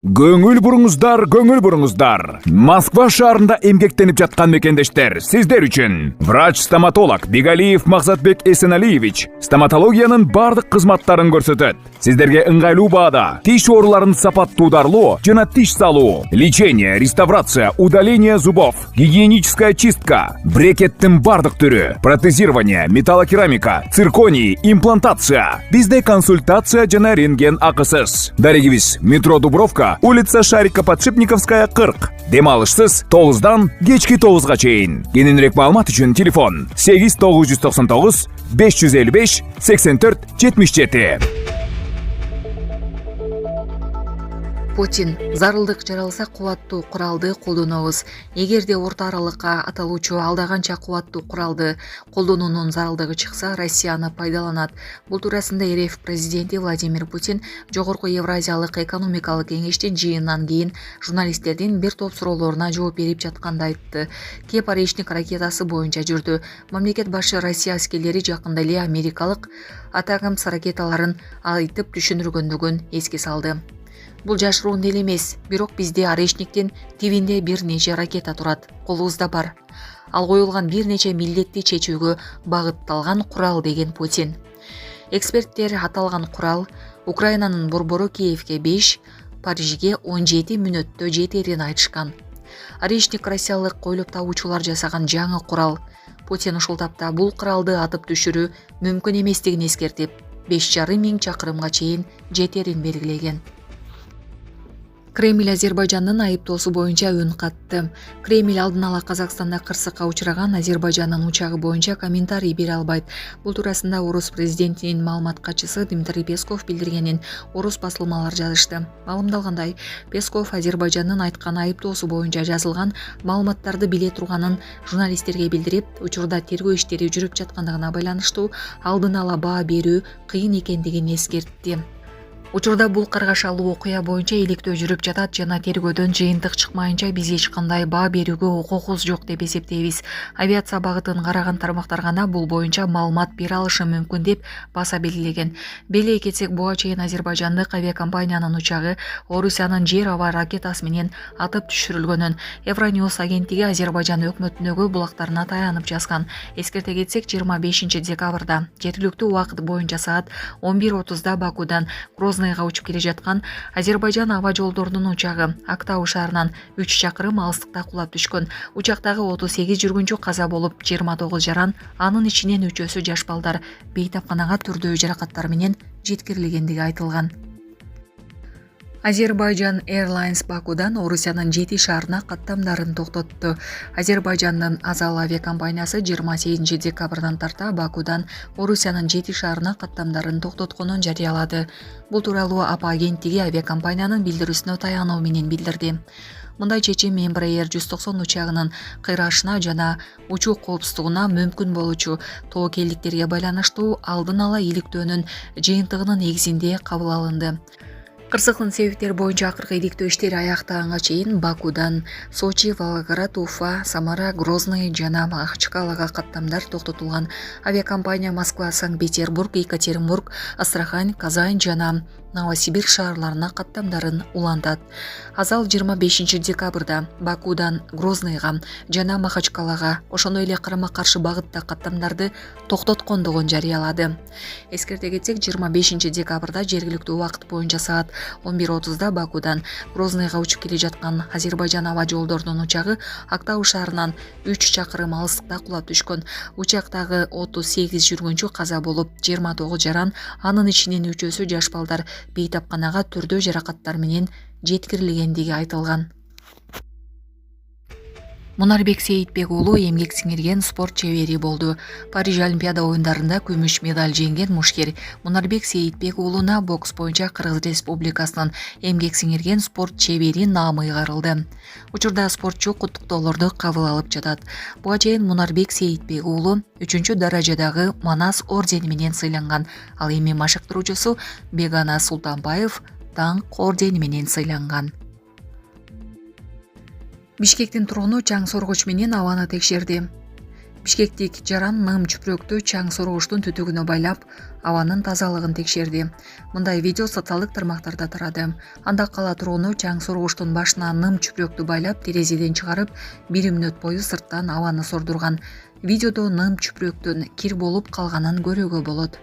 Көңүл буруңуздар. Москва шаарында эмгектенип жаткан мекендештер, сиздер үчүн врач-стоматолог Бигалиев Максатбек Эсеналиевич стоматологиянын бардык кызматтарын көрсөтөт. Сиздерге ыңгайлуу баада тиш ооруларын сапаттуударлоо жана тиш салуу, лечение, реставрация, удаление зубов, гигиеническая чистка, брекеттин бардык түрү, протезирование, металлокерамика, цирконий, имплантация. Бизде консультация жана рентген акысыз. Дарегибиз: метро Дубровка, улица Шарика-Подшипниковская, 40. Дем алышсыз 9-дан кечки 9-га чейин. Кененирээк маалымат үчүн телефон 8999 555 84 77. Путин: зарылдык жаралса кубаттуу куралды колдонобуз. Эгерде орто аралыкка аталуучу алдаганча кубаттуу куралды колдонуунун зарылдыгы чыкса, Россияны пайдаланат. Бул туурасында РФ президенти Владимир Путин Жогорку Евразиялык экономикалык кеңештин жыйынынан кийин журналисттердин бир топ суроолоруна жооп берип жатканда айтты. Кеп Орешник ракетасы боюнча жүрдү. Мамлекет башы Россия аскерлери жакында эле америкалык Атакамс ракеталарын айтып түшүндүргөндүгүн эске салды. Бул жашыруун эле эмес, бирок бизде Орешниктин тибинде бир нече ракета турат, колубузда бар. Ал коюлган бир нече милдетти чечүүгө багытталган курал, деген Путин. Эксперттер аталган курал Украинанын борбору Киевге 5, Парижге 17 мүнөттө жетерин айтышкан. Орешник россиялык койлоп табуучулар жасаган жаңы курал. Путин ушул тапта бул куралды атып түшүрүү мүмкүн эместигин эскертип, 5,5 миң чакырымга чейин жетерин белгилеген. Кремль Азербайжандын айыптоосу боюнча үн катты. Кремль алдын ала Казакстанда кырсыкка учураган Азербайжандын учагы боюнча комментарий бере албайт. Бул туурасында Орус президентинин маалымат катчысы Дмитрий Песков билдиргенин орус басылмалары жазышты. Маалымдалгандай, Песков Азербайжандын айткан айыптоосу боюнча жазылган маалыматтарды биле турганын журналисттерге билдирип, учурда тергөө иштери жүрүп жаткандыгына байланыштуу алдын ала баа берүү кыйын экендигин эскертти. Учурда бул каргашалуу окуя боюнча иликтөө жүрүп жатат жана тергөөдөн жыйынтык чыкмайынча биз эч кандай баа берүүгө укугубуз жок деп эсептейбиз. Авиация багытын караган тармактар гана бул боюнча маалымат бере алышы мүмкүн деп баса белгилеген. Беле кетсек, буга чейин азербайжандык авиакомпаниянын учагы Орусиянын жер аба ракетасы менен атып түшүрүлгөнүн Евроньюз агенттиги Азербайжан өкмөтүнүнгү булактарына таянып жазган. Эскерте кетсек, 25 декабрда жергиликтүү убакыт боюнча саат 11:30 Бакудан Грозныйга учуп келе жаткан Азербайжан аба жолдорунун учагы Актау шаарынан 3 чакырым алыстыкта кулап түшкөн. Учактагы 38 жүргүнчү каза болуп, 29 жаран, анын ичинен 3-өсү жаш балдар бейтапканага түрдүү жаракаттар менен жеткирилгендиги айтылган. Азербайжан Airlines Бакудан Орусиянын 7 шаарына каттамдарын токтотту. Азербайжандын Азал авиакомпаниясы 28 декабрдан тарта Бакудан Орусиянын 7 шаарына каттамдарын токтотконун жарыялады. Бул тууралуу АПА агенттиги авиакомпаниянын билдирүүсүнө таянуу менен билдирди. Мындай чечим Embraer 190 учагынын кыйрашына жана учуу коопсуздугуна мүмкүн болуучу тобокелдиктерге байланыштуу алдын ала иликтөөнүн жыйынтыгынын негизинде кабыл алынды. Кырсыктын себептери боюнча акыркы иликтөө иштери аяктаганга чейин Бакудан Сочи, Волгоград, Уфа, Самара, Грозный жана Махачкалага каттамдар токтотулган. Авиакомпания Москва, Санкт-Петербург, Екатеринбург, Астрахань, Казань жана Новосибирск шаарларына каттамдарын улантат. Азал 25 декабрда Бакудан Грозныйга жана Махачкалага, ошондой эле карама-каршы багытта каттамдарды токтоткондугун жарыялады. Эскерте кетсек, 25 декабрда жергиликтүү убакыт боюнча саат 11:30 Бакудан Грозныйга учуп келе жаткан Азербайжан аба жолдорунун учагы Актау шаарынан 3 чакырым алыстыкта кулап түшкөн. Учактагы 38 жүргүнчү каза болуп, 29 жаран, анын ичинен 3-өсү жаш балдар бейтапканага түрдүү жаракаттар менен жеткирилгендиги айтылган. Мунарбек Сейитбек уулу эмгек сиңирген спорт чебери болду. Париж Олимпиада оюндарында күмүш медаль жеңген мушкер Мунарбек Сейитбек уулуна бокс боюнча Кыргыз Республикасынын эмгек сиңирген спорт чебери наамы ыйгарылды. Учурда спортчу куттуктоолорду кабыл алып жатат. Буга чейин Мунарбек Сейитбек уулу 3-даражадагы Манас ордени менен сыйланган. Ал эми машыктыруучусу Бегана Султанбаев даңк ордени менен сыйланган. Бишкектин тургуну чаң соргуч менен абаны текшерди. Бишкектик жаран ным чүпүрөктү чаң сорогуштун түтүгүнө байлап, абанын тазалыгын текшерди. Мындай видео социалдык тармактарда тарады. Анда кала тургуну чаң сорогуштун башына ным чүпүрөктү байлап, терезеден чыгарып, 1 мүнөт бою сырттан абаны сордурган. Видеодо ным чүпүрөктүн кир болуп калганын көрүүгө болот.